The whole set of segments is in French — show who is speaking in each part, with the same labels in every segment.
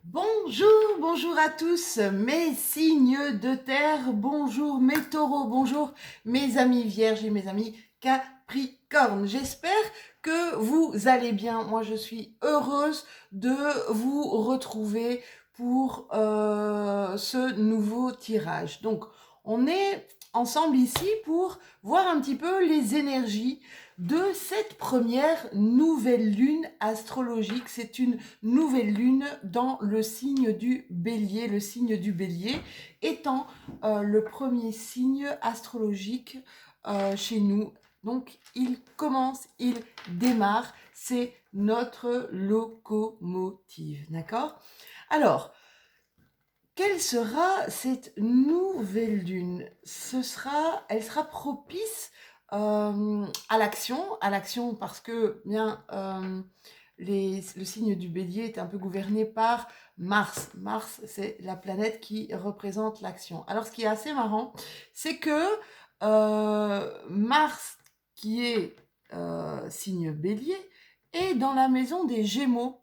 Speaker 1: Bonjour, bonjour à tous mes signes de terre, bonjour mes taureaux, bonjour mes amis vierges et mes amis capricornes. J'espère que vous allez bien. Moi, je suis heureuse de vous retrouver pour ce nouveau tirage. Donc, on est ensemble ici pour voir un petit peu les énergies de cette première nouvelle lune astrologique. C'est une nouvelle lune dans le signe du bélier, le signe du bélier étant le premier signe astrologique chez nous. Donc il commence, il démarre, c'est notre locomotive, d'accord? Alors, quelle sera cette nouvelle lune? Elle sera propice à l'action parce que bien le signe du bélier est un peu gouverné par Mars. Mars, c'est la planète qui représente l'action. Alors, ce qui est assez marrant, c'est que Mars, qui est signe bélier, est dans la maison des Gémeaux.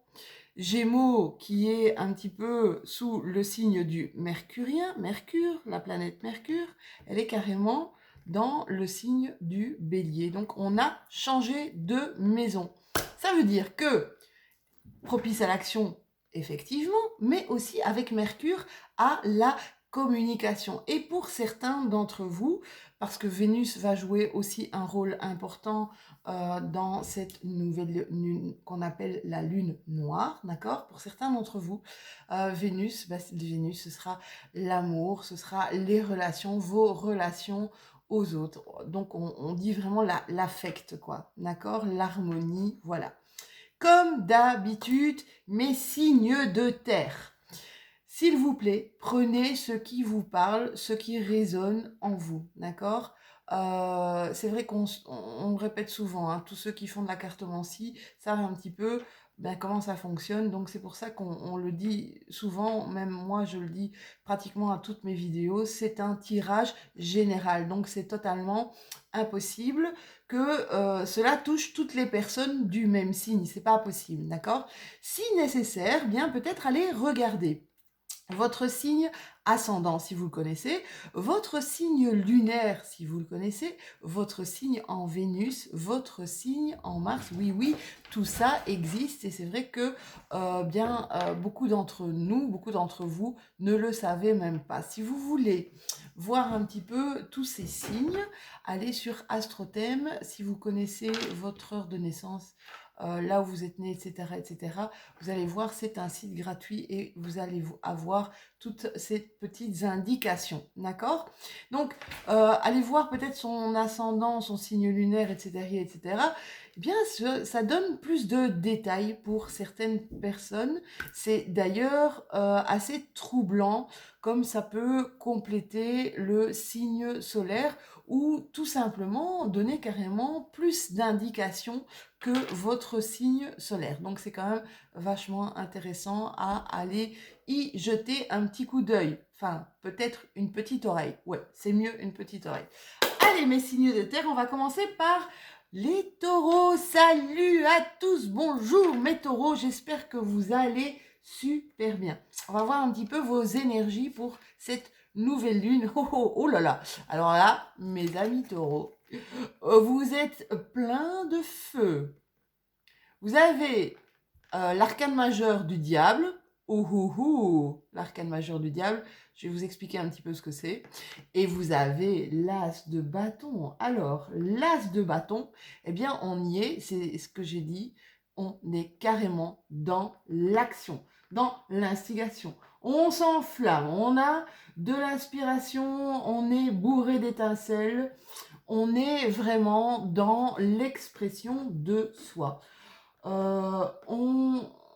Speaker 1: Gémeaux qui est un petit peu sous le signe du mercurien, Mercure, la planète Mercure, elle est carrément dans le signe du bélier. Donc on a changé de maison. Ça veut dire que propice à l'action, effectivement, mais aussi avec Mercure à la communication. Et pour certains d'entre vous, parce que Vénus va jouer aussi un rôle important dans cette nouvelle lune qu'on appelle la lune noire, d'accord? Pour certains d'entre vous, Vénus, Vénus, ce sera l'amour, ce sera les relations, vos relations aux autres. Donc on dit vraiment l'affect, quoi, d'accord? L'harmonie, voilà. Comme d'habitude, mes signes de terre. S'il vous plaît, prenez ce qui vous parle, ce qui résonne en vous, d'accord? C'est vrai qu'on répète souvent, hein, tous ceux qui font de la cartomancie savent un petit peu comment ça fonctionne, donc c'est pour ça qu'on le dit souvent, même moi je le dis pratiquement à toutes mes vidéos, c'est un tirage général, donc c'est totalement impossible que cela touche toutes les personnes du même signe, c'est pas possible, d'accord? Si nécessaire, bien peut-être aller regarder votre signe ascendant si vous le connaissez, votre signe lunaire si vous le connaissez, votre signe en Vénus, votre signe en Mars, oui, oui, tout ça existe et c'est vrai que beaucoup d'entre nous, beaucoup d'entre vous ne le savez même pas. Si vous voulez voir un petit peu tous ces signes, allez sur Astrothème, si vous connaissez votre heure de naissance, là où vous êtes né, etc., etc., vous allez voir, c'est un site gratuit et vous allez avoir toutes ces petites indications, d'accord? Donc, allez voir peut-être son ascendant, son signe lunaire, etc., etc. Eh bien, ça donne plus de détails pour certaines personnes. C'est d'ailleurs assez troublant, comme ça peut compléter le signe solaire ou tout simplement donner carrément plus d'indications que votre signe solaire. Donc, c'est quand même vachement intéressant à aller y jeter un petit coup d'œil. Enfin, peut-être une petite oreille. Ouais, c'est mieux une petite oreille. Allez, mes signes de terre, on va commencer par les taureaux. Salut à tous, bonjour mes taureaux, j'espère que vous allez super bien. On va voir un petit peu vos énergies pour cette nouvelle lune. Oh, oh, oh là là. Alors là, mes amis taureaux, vous êtes plein de feu. Vous avez l'arcane majeur du diable. Ouh, ouh, ouh, l'arcane majeur du diable. Je vais vous expliquer un petit peu ce que c'est. Et vous avez l'as de bâton. Alors, l'as de bâton, eh bien, on y est, c'est ce que j'ai dit, on est carrément dans l'action, dans l'instigation. On s'enflamme, on a de l'inspiration, on est bourré d'étincelles, on est vraiment dans l'expression de soi.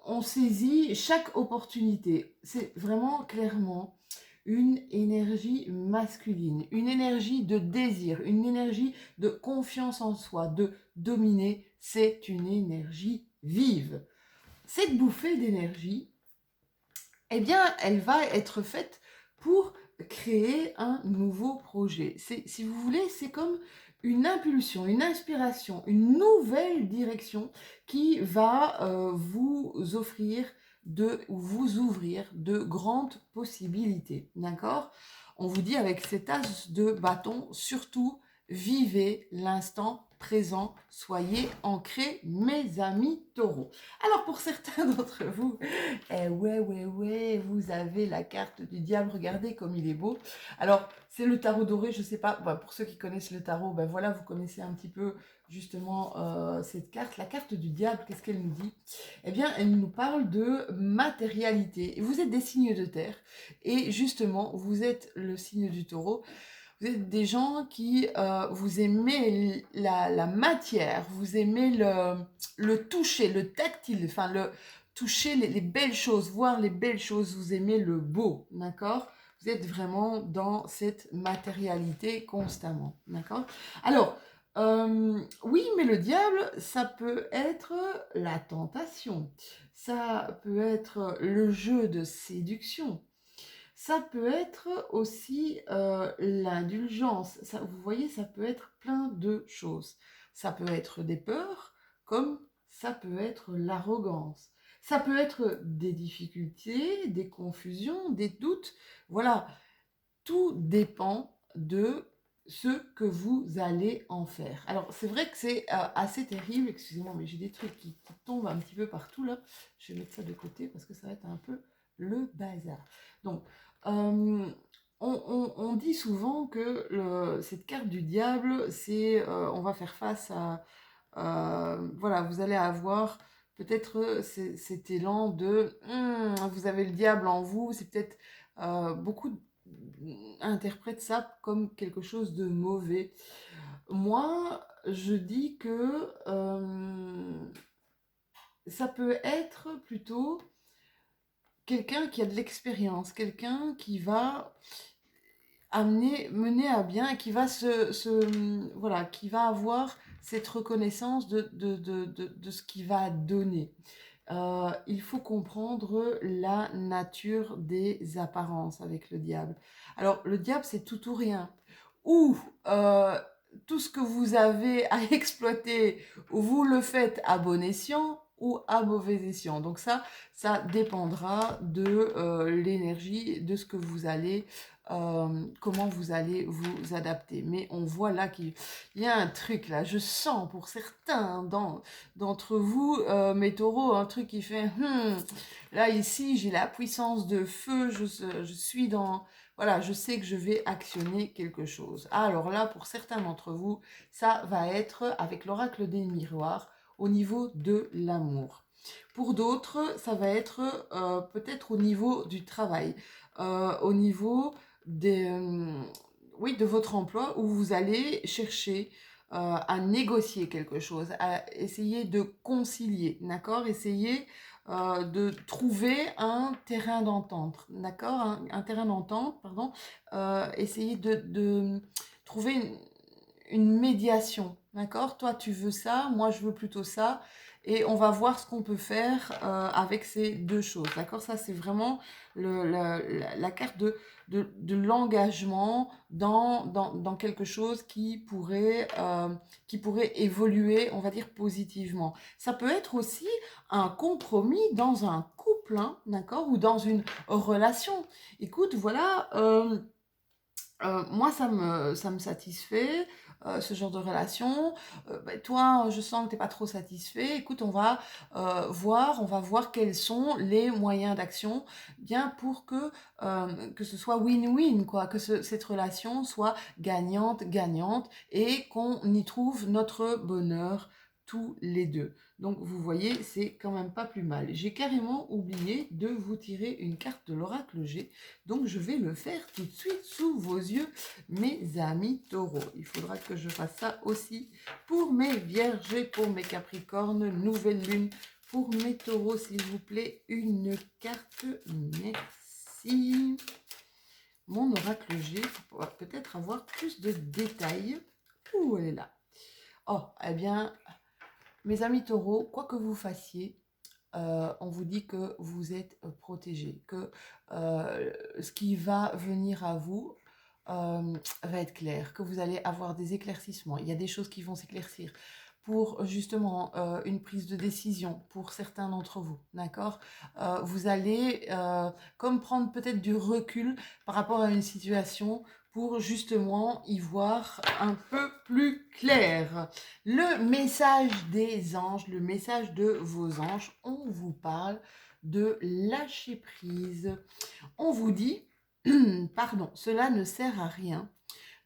Speaker 1: On saisit chaque opportunité. C'est vraiment clairement une énergie masculine, une énergie de désir, une énergie de confiance en soi, de dominer. C'est une énergie vive. Cette bouffée d'énergie, eh bien, elle va être faite pour créer un nouveau projet. Si vous voulez, c'est comme une impulsion, une inspiration, une nouvelle direction qui va vous offrir de vous ouvrir de grandes possibilités, d'accord? On vous dit avec cet as de bâton, surtout, vivez l'instant présent, soyez ancrés, mes amis taureaux. Alors pour certains d'entre vous, ouais, vous avez la carte du diable, regardez comme il est beau. Alors c'est le tarot doré, je sais pas, pour ceux qui connaissent le tarot, voilà, vous connaissez un petit peu justement cette carte. La carte du diable, qu'est-ce qu'elle nous dit? Eh bien, elle nous parle de matérialité. Vous êtes des signes de terre et justement, vous êtes le signe du taureau. Vous êtes des gens qui, vous aimez la matière, vous aimez le toucher, le tactile, enfin le toucher les belles choses, voir les belles choses, vous aimez le beau, d'accord? Vous êtes vraiment dans cette matérialité constamment, d'accord? Alors, oui, mais le diable, ça peut être la tentation, ça peut être le jeu de séduction, ça peut être aussi l'indulgence. Vous voyez, ça peut être plein de choses. Ça peut être des peurs, comme ça peut être l'arrogance. Ça peut être des difficultés, des confusions, des doutes. Voilà, tout dépend de ce que vous allez en faire. Alors, c'est vrai que c'est assez terrible. Excusez-moi, mais j'ai des trucs qui tombent un petit peu partout là. Je vais mettre ça de côté parce que ça va être un peu le bazar. Donc, on dit souvent que cette carte du diable, c'est on va faire face à... voilà, vous allez avoir peut-être cet élan de vous avez le diable en vous, c'est peut-être beaucoup interprètent ça comme quelque chose de mauvais. Moi, je dis que ça peut être plutôt quelqu'un qui a de l'expérience, quelqu'un qui va mener à bien, qui va voilà, qui va avoir cette reconnaissance de ce qu'il va donner. Il faut comprendre la nature des apparences avec le diable. Alors, le diable, c'est tout ou rien. Ou tout ce que vous avez à exploiter, vous le faites à bon escient ou à mauvais escient. Donc ça dépendra de l'énergie, de ce que vous allez, comment vous allez vous adapter. Mais on voit là qu'il y a un truc là, je sens pour certains d'entre vous, mes taureaux, un truc qui fait, là ici j'ai la puissance de feu, je suis dans... Voilà, je sais que je vais actionner quelque chose. Alors là, pour certains d'entre vous, ça va être avec l'oracle des miroirs au niveau de l'amour. Pour d'autres, ça va être peut-être au niveau du travail, au niveau des, oui, de votre emploi où vous allez chercher à négocier quelque chose, à essayer de concilier, d'accord? Essayer de trouver un terrain d'entente, d'accord? Un terrain d'entente, pardon. Essayer de trouver une médiation, d'accord? Toi, tu veux ça, moi, je veux plutôt ça. Et on va voir ce qu'on peut faire avec ces deux choses, d'accord? Ça, c'est vraiment la carte de l'engagement dans quelque chose qui pourrait évoluer, on va dire, positivement. Ça peut être aussi un compromis dans un couple, hein, d'accord? Ou dans une relation. Écoute, voilà... moi, ça me satisfait, ce genre de relation. Toi, je sens que tu n'es pas trop satisfait. Écoute, on va voir quels sont les moyens d'action, bien pour que ce soit win-win, quoi, que cette relation soit gagnante-gagnante et qu'on y trouve notre bonheur tous les deux. Donc, vous voyez, c'est quand même pas plus mal. J'ai carrément oublié de vous tirer une carte de l'oracle G. Donc, je vais le faire tout de suite sous vos yeux, mes amis taureaux. Il faudra que je fasse ça aussi pour mes vierges et pour mes capricornes. Nouvelle lune pour mes taureaux, s'il vous plaît. Une carte, merci. Mon oracle G pour peut-être avoir plus de détails. Ouh, elle est là. Oh, eh bien, mes amis taureaux, quoi que vous fassiez, on vous dit que vous êtes protégés, que ce qui va venir à vous va être clair, que vous allez avoir des éclaircissements. Il y a des choses qui vont s'éclaircir. pour justement une prise de décision pour certains d'entre vous, d'accord? Vous allez comme prendre peut-être du recul par rapport à une situation pour justement y voir un peu plus clair. Le message des anges, le message de vos anges, on vous parle de lâcher prise. On vous dit, pardon, cela ne sert à rien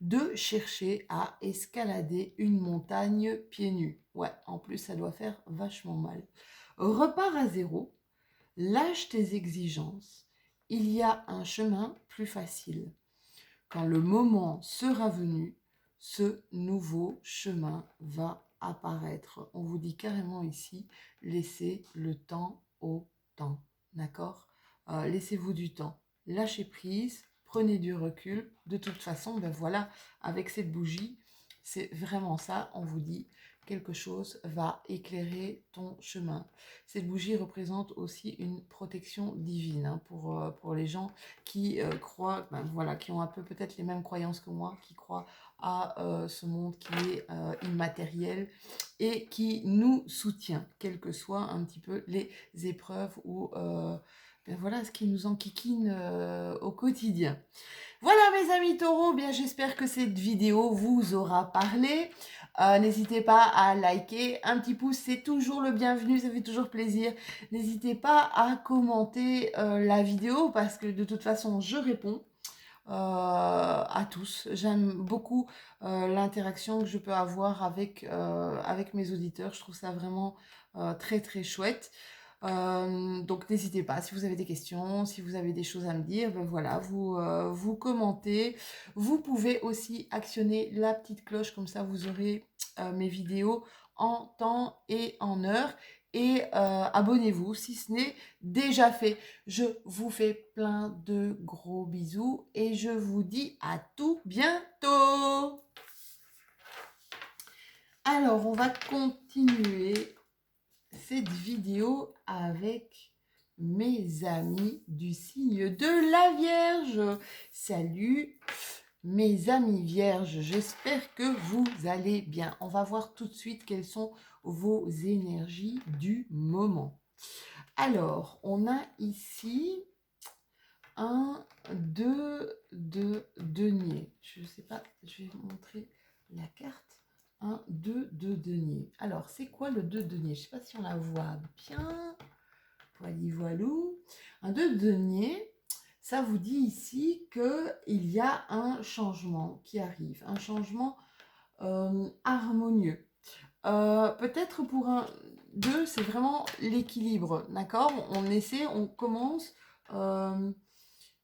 Speaker 1: de chercher à escalader une montagne pieds nus. Ouais, en plus, ça doit faire vachement mal. Repars à zéro, lâche tes exigences. Il y a un chemin plus facile. Quand le moment sera venu, ce nouveau chemin va apparaître. On vous dit carrément ici, laissez le temps au temps. D'accord? Laissez-vous du temps. Lâchez prise, prenez du recul. De toute façon, ben voilà, avec cette bougie, c'est vraiment ça. On vous dit, quelque chose va éclairer ton chemin. Cette bougie représente aussi une protection divine hein, pour les gens qui croient, ben voilà, qui ont un peu peut-être les mêmes croyances que moi, qui croient à ce monde qui est immatériel et qui nous soutient, quelles que soient un petit peu les épreuves ou ben voilà, ce qui nous enquiquine au quotidien. Voilà mes amis taureaux, bien j'espère que cette vidéo vous aura parlé. N'hésitez pas à liker, un petit pouce c'est toujours le bienvenu, ça fait toujours plaisir. N'hésitez pas à commenter la vidéo parce que de toute façon je réponds à tous. J'aime beaucoup l'interaction que je peux avoir avec mes auditeurs, je trouve ça vraiment très très chouette. Donc n'hésitez pas, si vous avez des questions, si vous avez des choses à me dire, ben voilà, vous commentez. Vous pouvez aussi actionner la petite cloche, comme ça vous aurez mes vidéos en temps et en heure. Et abonnez-vous si ce n'est déjà fait. Je vous fais plein de gros bisous et je vous dis à tout bientôt. Alors, on va continuer cette vidéo avec mes amis du signe de la Vierge. Salut mes amis Vierges, j'espère que vous allez bien. On va voir tout de suite quelles sont vos énergies du moment. Alors, on a ici un 2 de denier. Je ne sais pas, je vais vous montrer la carte. Un 2 de denier. Alors, c'est quoi le 2 de denier? Je ne sais pas si on la voit bien. Voilou. Un 2 de denier, ça vous dit ici qu'il y a un changement qui arrive. Un changement harmonieux. Peut-être pour un 2, c'est vraiment l'équilibre. D'accord? On essaie, on commence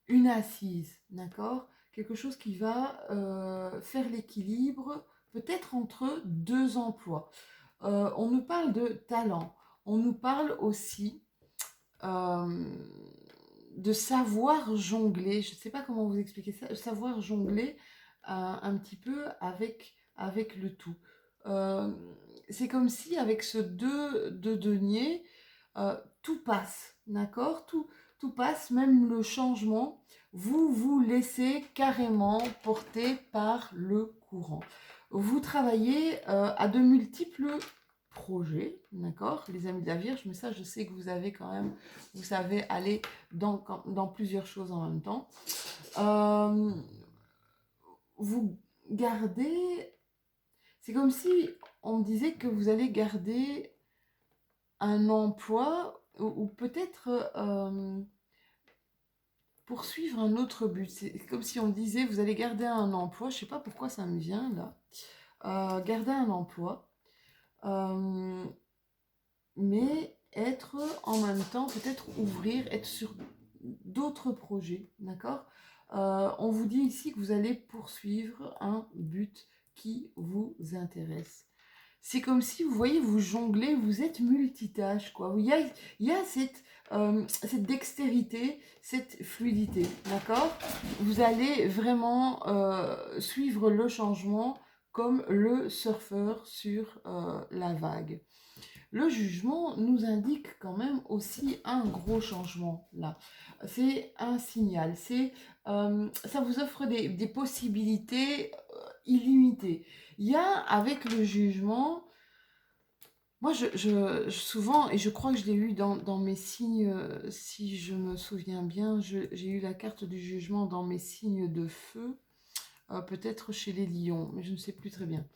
Speaker 1: une assise. D'accord? Quelque chose qui va faire l'équilibre peut-être entre deux emplois. On nous parle de talent, on nous parle aussi de savoir jongler, je ne sais pas comment vous expliquer ça, savoir jongler un petit peu avec le tout. C'est comme si avec ce 2 de denier, tout passe, d'accord? Tout passe, même le changement, vous vous laissez carrément porter par le courant. Vous travaillez à de multiples projets, d'accord, les amis de la Vierge, mais ça je sais que vous avez quand même, vous savez aller dans plusieurs choses en même temps. Vous gardez, c'est comme si on me disait que vous allez garder un emploi ou peut-être poursuivre un autre but. C'est comme si on disait vous allez garder un emploi, je ne sais pas pourquoi ça me vient là, garder un emploi, mais être en même temps, peut-être ouvrir, être sur d'autres projets, d'accord? On vous dit ici que vous allez poursuivre un but qui vous intéresse. C'est comme si, vous voyez, vous jonglez, vous êtes multitâche, quoi. Il y a cette dextérité, cette fluidité, d'accord? Vous allez vraiment suivre le changement comme le surfeur sur la vague. Le jugement nous indique quand même aussi un gros changement là. C'est un signal, ça vous offre des possibilités illimitées. Il y a avec le jugement Moi, souvent, et je crois que je l'ai eu dans mes signes, si je me souviens bien, j'ai eu la carte du jugement dans mes signes de feu, peut-être chez les lions, mais je ne sais plus très bien.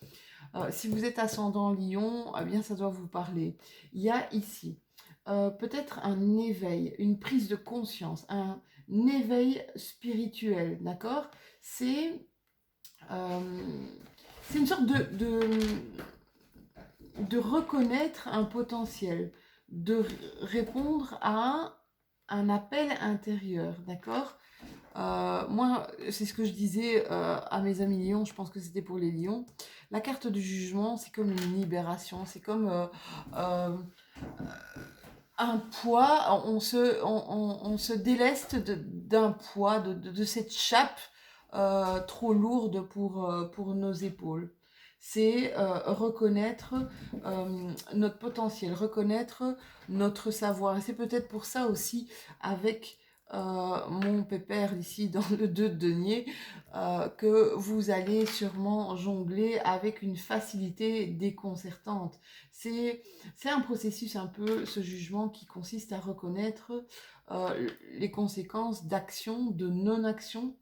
Speaker 1: Si vous êtes ascendant lion, eh bien, ça doit vous parler. Il y a ici peut-être un éveil, une prise de conscience, un éveil spirituel, d'accord? C'est euh, c'est une sorte de reconnaître un potentiel, de répondre à un appel intérieur, d'accord? Moi, c'est ce que je disais à mes amis lions, je pense que c'était pour les lions. La carte du jugement, c'est comme une libération, c'est comme euh, un poids, on se déleste d'un poids, de cette chape trop lourde pour nos épaules. C'est reconnaître notre potentiel, reconnaître notre savoir. Et c'est peut-être pour ça aussi, avec mon pépère ici dans le 2 de denier, que vous allez sûrement jongler avec une facilité déconcertante. C'est c'est un processus un peu, ce jugement, qui consiste à reconnaître les conséquences d'actions, de non-action,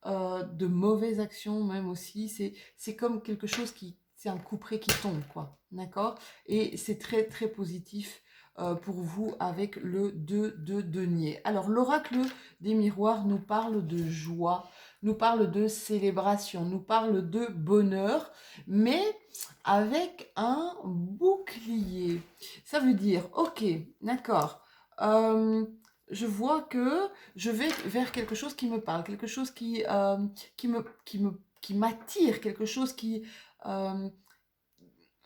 Speaker 1: de mauvaises actions même aussi. C'est comme quelque chose qui, c'est un couperet qui tombe, quoi. D'accord? Et c'est très très positif pour vous avec le 2 de denier. Alors l'oracle des miroirs nous parle de joie, nous parle de célébration, nous parle de bonheur, mais avec un bouclier. Ça veut dire, ok, d'accord, je vois que je vais vers quelque chose qui me parle, quelque chose qui m'attire, quelque chose qui... euh,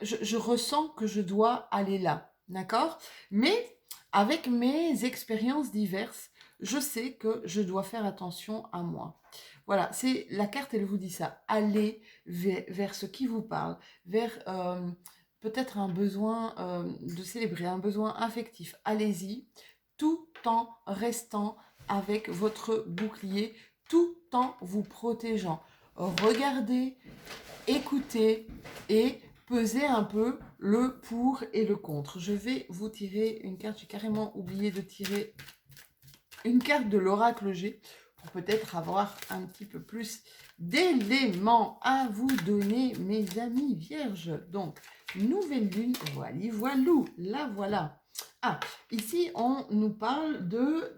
Speaker 1: je ressens que je dois aller là, d'accord? Mais avec mes expériences diverses, je sais que je dois faire attention à moi. Voilà, c'est la carte, elle vous dit ça. Allez vers ce qui vous parle, vers peut-être un besoin de célébrer, un besoin affectif. Allez-y, tout en restant avec votre bouclier, tout en vous protégeant. Regardez, écoutez et pesez un peu le pour et le contre. Je vais vous tirer une carte. J'ai carrément oublié de tirer une carte de l'oracle G pour peut-être avoir un petit peu plus d'éléments à vous donner, mes amis vierges. Donc, nouvelle lune, voilà, voilou, la voilà. Ah, ici, on nous parle de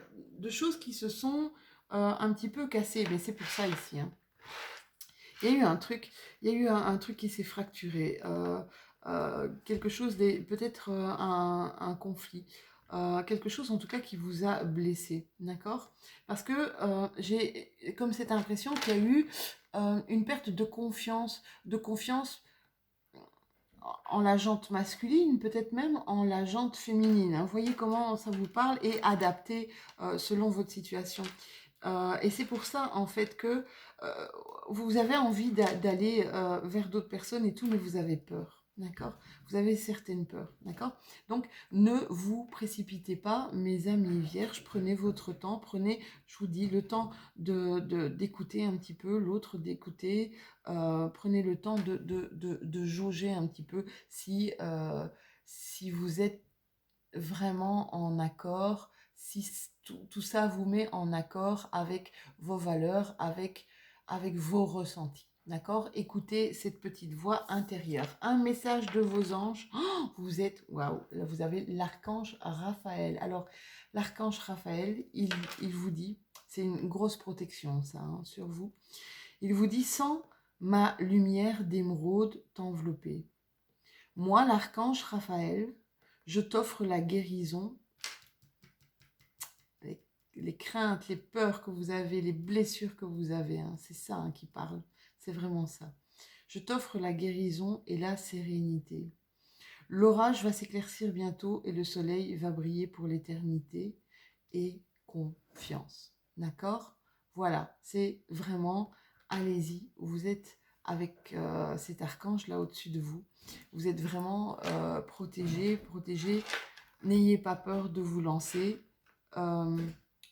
Speaker 1: choses qui se sont un petit peu cassées, mais c'est pour ça ici, hein. Il y a eu un truc, il y a eu un truc qui s'est fracturé, quelque chose, peut-être un conflit, quelque chose en tout cas qui vous a blessé, d'accord? Parce que j'ai comme cette impression qu'il y a eu une perte de confiance en la jante masculine, peut-être même en la jante féminine, hein. Vous voyez comment ça vous parle et adapté selon votre situation. Et c'est pour ça, en fait, que euh, vous avez envie d'aller vers d'autres personnes et tout, mais vous avez peur, d'accord? Vous avez certaines peurs, d'accord? Donc, ne vous précipitez pas, mes amis vierges, prenez votre temps, prenez, je vous dis, le temps d'écouter un petit peu, l'autre d'écouter, prenez le temps de jauger un petit peu si vous êtes vraiment en accord, si tout ça vous met en accord avec vos valeurs, avec vos ressentis. D'accord? Écoutez cette petite voix intérieure. Un message de vos anges. Oh, vous êtes, waouh, là vous avez l'archange Raphaël. Alors, l'archange Raphaël, il vous dit, c'est une grosse protection ça, hein, sur vous. Il vous dit, sans ma lumière d'émeraude t'envelopper. Moi, l'archange Raphaël, je t'offre la guérison, les craintes, les peurs que vous avez, les blessures que vous avez, hein, c'est ça, hein, qui parle, c'est vraiment ça. Je t'offre la guérison et la sérénité. L'orage va s'éclaircir bientôt et le soleil va briller pour l'éternité. Et confiance. D'accord? Voilà, c'est vraiment, allez-y, vous êtes avec cet archange là au-dessus de vous. Vous êtes vraiment protégé, protégé. N'ayez pas peur de vous lancer.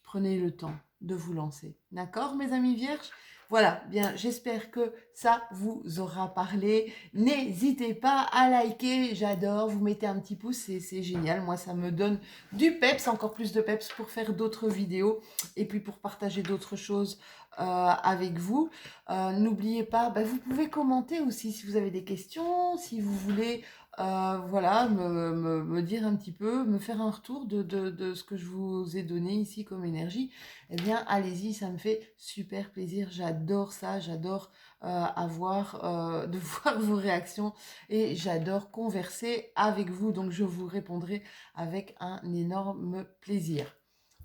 Speaker 1: prenez le temps de vous lancer. D'accord, mes amis vierges? Voilà, bien, j'espère que ça vous aura parlé. N'hésitez pas à liker, j'adore, vous mettez un petit pouce, c'est génial. Moi, ça me donne du peps, encore plus de peps pour faire d'autres vidéos et puis pour partager d'autres choses avec vous. N'oubliez pas, vous pouvez commenter aussi si vous avez des questions, si vous voulez voilà, me dire un petit peu, me faire un retour de ce que je vous ai donné ici comme énergie, eh bien, allez-y, ça me fait super plaisir. J'adore ça, j'adore de voir vos réactions et j'adore converser avec vous. Donc, je vous répondrai avec un énorme plaisir.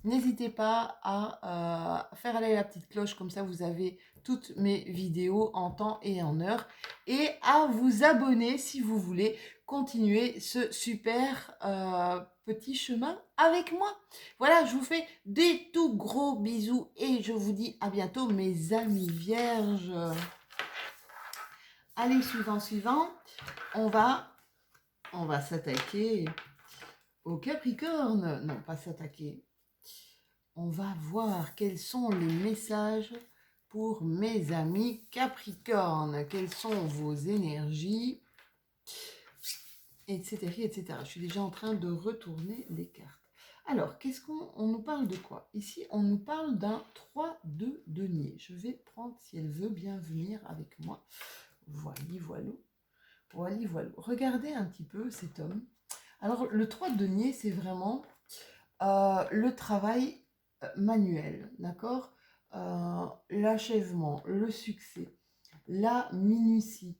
Speaker 1: N'hésitez pas à faire aller la petite cloche, comme ça vous avez toutes mes vidéos en temps et en heure. Et à vous abonner si vous voulez continuer ce super petit chemin avec moi. Voilà, je vous fais des tout gros bisous et je vous dis à bientôt mes amis vierges. Allez, suivant. On va s'attaquer au Capricorne. Non, pas s'attaquer. On va voir quels sont les messages pour mes amis Capricorne. Quelles sont vos énergies, etc., etc. Je suis déjà en train de retourner les cartes. Alors, qu'est-ce qu'on nous parle de quoi? Ici, on nous parle d'un 3 de denier. Je vais prendre, si elle veut bien venir avec moi. Voilà. Regardez un petit peu cet homme. Alors, le 3 de denier, c'est vraiment le travail manuel, d'accord? L'achèvement, le succès, la minutie.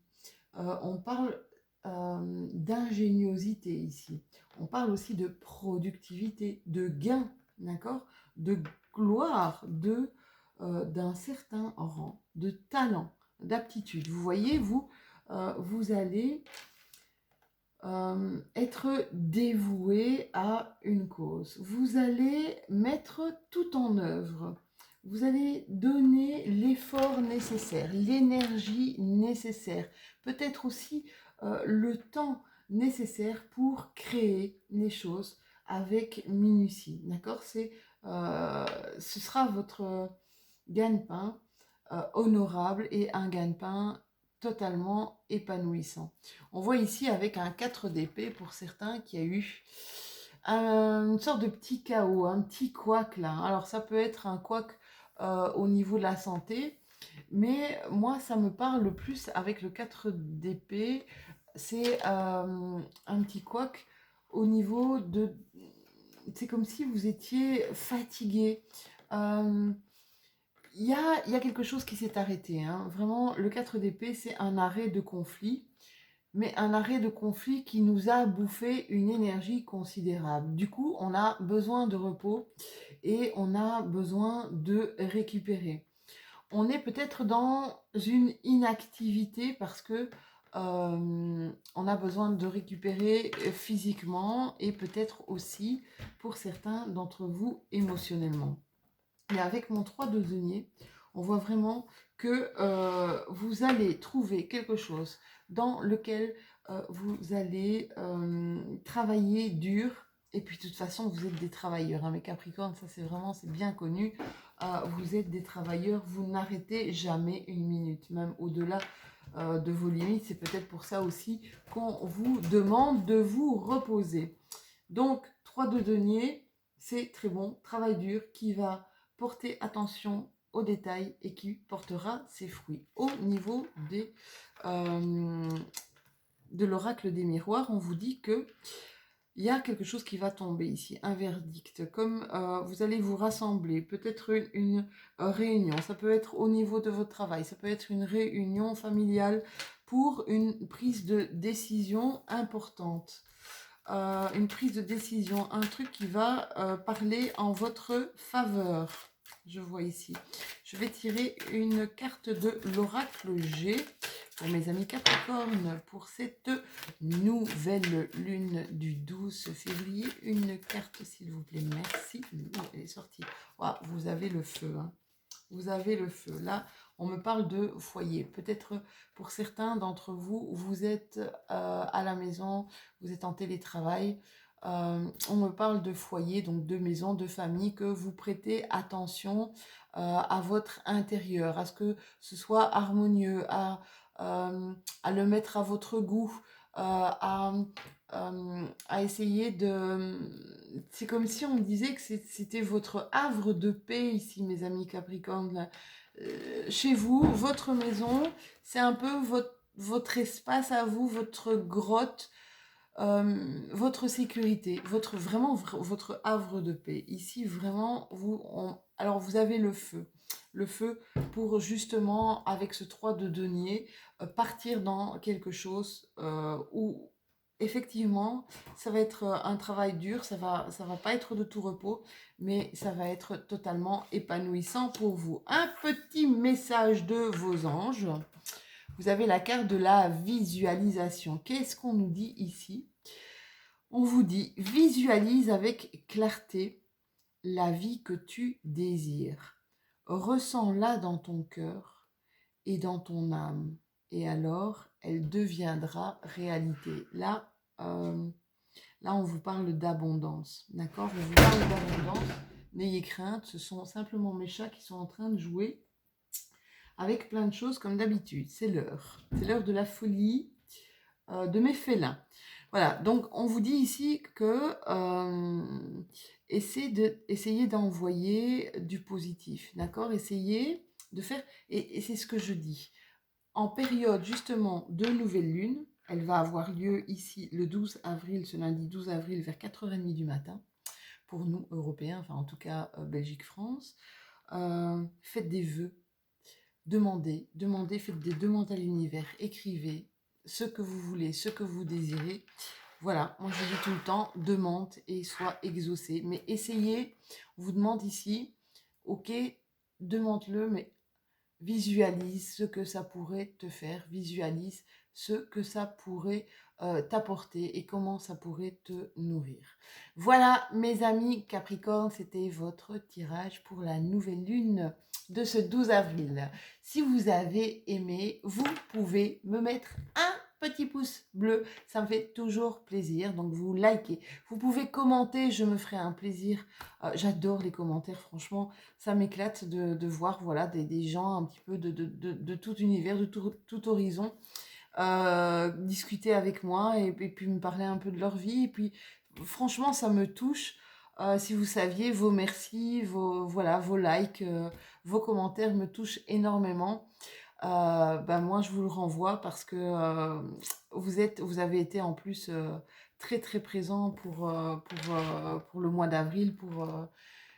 Speaker 1: On parle d'ingéniosité ici. On parle aussi de productivité, de gain, d'accord? De gloire, d'un certain rang, de talent, d'aptitude. Vous voyez, vous allez être dévoué à une cause. Vous allez mettre tout en œuvre. Vous allez donner l'effort nécessaire, l'énergie nécessaire, peut-être aussi le temps nécessaire pour créer les choses avec minutie. D'accord? Ce sera votre gagne-pain honorable et un gagne-pain totalement épanouissant. On voit ici avec un 4 d'épée pour certains qui a eu une sorte de petit chaos, un petit couac là. Alors ça peut être un couac au niveau de la santé, mais moi ça me parle le plus avec le 4 d'épée, c'est un petit couac au niveau de... C'est comme si vous étiez fatigué. Il y a quelque chose qui s'est arrêté. Hein. Vraiment, le 4 d'épée, c'est un arrêt de conflit, mais un arrêt de conflit qui nous a bouffé une énergie considérable. Du coup, on a besoin de repos et on a besoin de récupérer. On est peut-être dans une inactivité parce que on a besoin de récupérer physiquement et peut-être aussi, pour certains d'entre vous, émotionnellement. Et avec mon 3 de denier, on voit vraiment que vous allez trouver quelque chose dans lequel vous allez travailler dur. Et puis de toute façon, vous êtes des travailleurs. Hein, mes Capricornes, ça c'est bien connu. Vous êtes des travailleurs, vous n'arrêtez jamais une minute, même au-delà de vos limites. C'est peut-être pour ça aussi qu'on vous demande de vous reposer. Donc, 3 de denier, c'est très bon. Travail dur qui va porter attention aux détails et qui portera ses fruits. Au niveau de l'oracle des miroirs, on vous dit que il y a quelque chose qui va tomber ici, un verdict, comme vous allez vous rassembler, peut-être une réunion, ça peut être au niveau de votre travail, ça peut être une réunion familiale pour une prise de décision importante. Une prise de décision, un truc qui va parler en votre faveur. Je vois ici. Je vais tirer une carte de l'oracle G pour mes amis Capricorne pour cette nouvelle lune du 12 février. Une carte, s'il vous plaît. Merci. Elle est sortie. Wow, vous avez le feu. Hein. Vous avez le feu. Là, on me parle de foyer. Peut-être pour certains d'entre vous, vous êtes à la maison, vous êtes en télétravail. On me parle de foyer, donc de maison, de famille, que vous prêtez attention à votre intérieur, à ce que ce soit harmonieux, à le mettre à votre goût, à essayer de... C'est comme si on me disait que c'était votre havre de paix ici, mes amis Capricorne. Là. Chez vous, votre maison, c'est un peu votre espace à vous, votre grotte, votre sécurité, vraiment votre havre de paix. Ici, vraiment, alors vous avez le feu pour justement, avec ce 3 de denier, partir dans quelque chose où effectivement, ça va être un travail dur, ça va pas être de tout repos, mais ça va être totalement épanouissant pour vous. Un petit message de vos anges. Vous avez la carte de la visualisation. Qu'est-ce qu'on nous dit ici? On vous dit, visualise avec clarté la vie que tu désires. Ressens-la dans ton cœur et dans ton âme. Et alors, elle deviendra réalité. Là, on vous parle d'abondance. D'accord? On vous parle d'abondance. N'ayez crainte, ce sont simplement mes chats qui sont en train de jouer avec plein de choses comme d'habitude. C'est l'heure. C'est l'heure de la folie de mes félins. Voilà, donc on vous dit ici que essayez d'envoyer du positif, d'accord? Essayez de faire, et c'est ce que je dis, en période justement de nouvelle lune, elle va avoir lieu ici le 12 avril, ce lundi 12 avril vers 4h30 du matin, pour nous Européens, enfin en tout cas Belgique-France. Faites des vœux, demandez, faites des demandes à l'univers, écrivez ce que vous voulez, ce que vous désirez. Voilà, moi je dis tout le temps, demande et sois exaucé. Mais essayez, on vous demande ici, ok, demande-le, mais visualise ce que ça pourrait te faire, visualise ce que ça pourrait t'apporter et comment ça pourrait te nourrir. Voilà, mes amis Capricorne, c'était votre tirage pour la nouvelle lune de ce 12 avril. Si vous avez aimé, vous pouvez me mettre un petit pouce bleu, ça me fait toujours plaisir, donc vous likez. Vous pouvez commenter, je me ferai un plaisir. J'adore les commentaires, franchement, ça m'éclate de voir voilà, des gens un petit peu de tout univers, de tout horizon, discuter avec moi et puis me parler un peu de leur vie. Et puis, franchement, ça me touche. Si vous saviez, vos merci, vos likes, vos commentaires me touchent énormément. Ben moi, je vous le renvoie parce que vous avez été en plus très très présent pour le mois d'avril,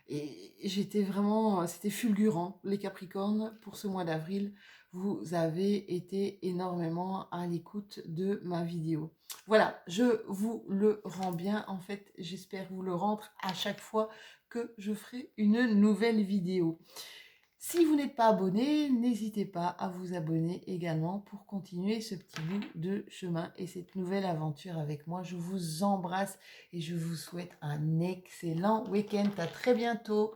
Speaker 1: et j'étais vraiment, c'était fulgurant, les Capricornes, pour ce mois d'avril. Vous avez été énormément à l'écoute de ma vidéo. Voilà, je vous le rends bien. En fait, j'espère vous le rendre à chaque fois que je ferai une nouvelle vidéo. Si vous n'êtes pas abonné, n'hésitez pas à vous abonner également pour continuer ce petit bout de chemin et cette nouvelle aventure avec moi. Je vous embrasse et je vous souhaite un excellent week-end. À très bientôt.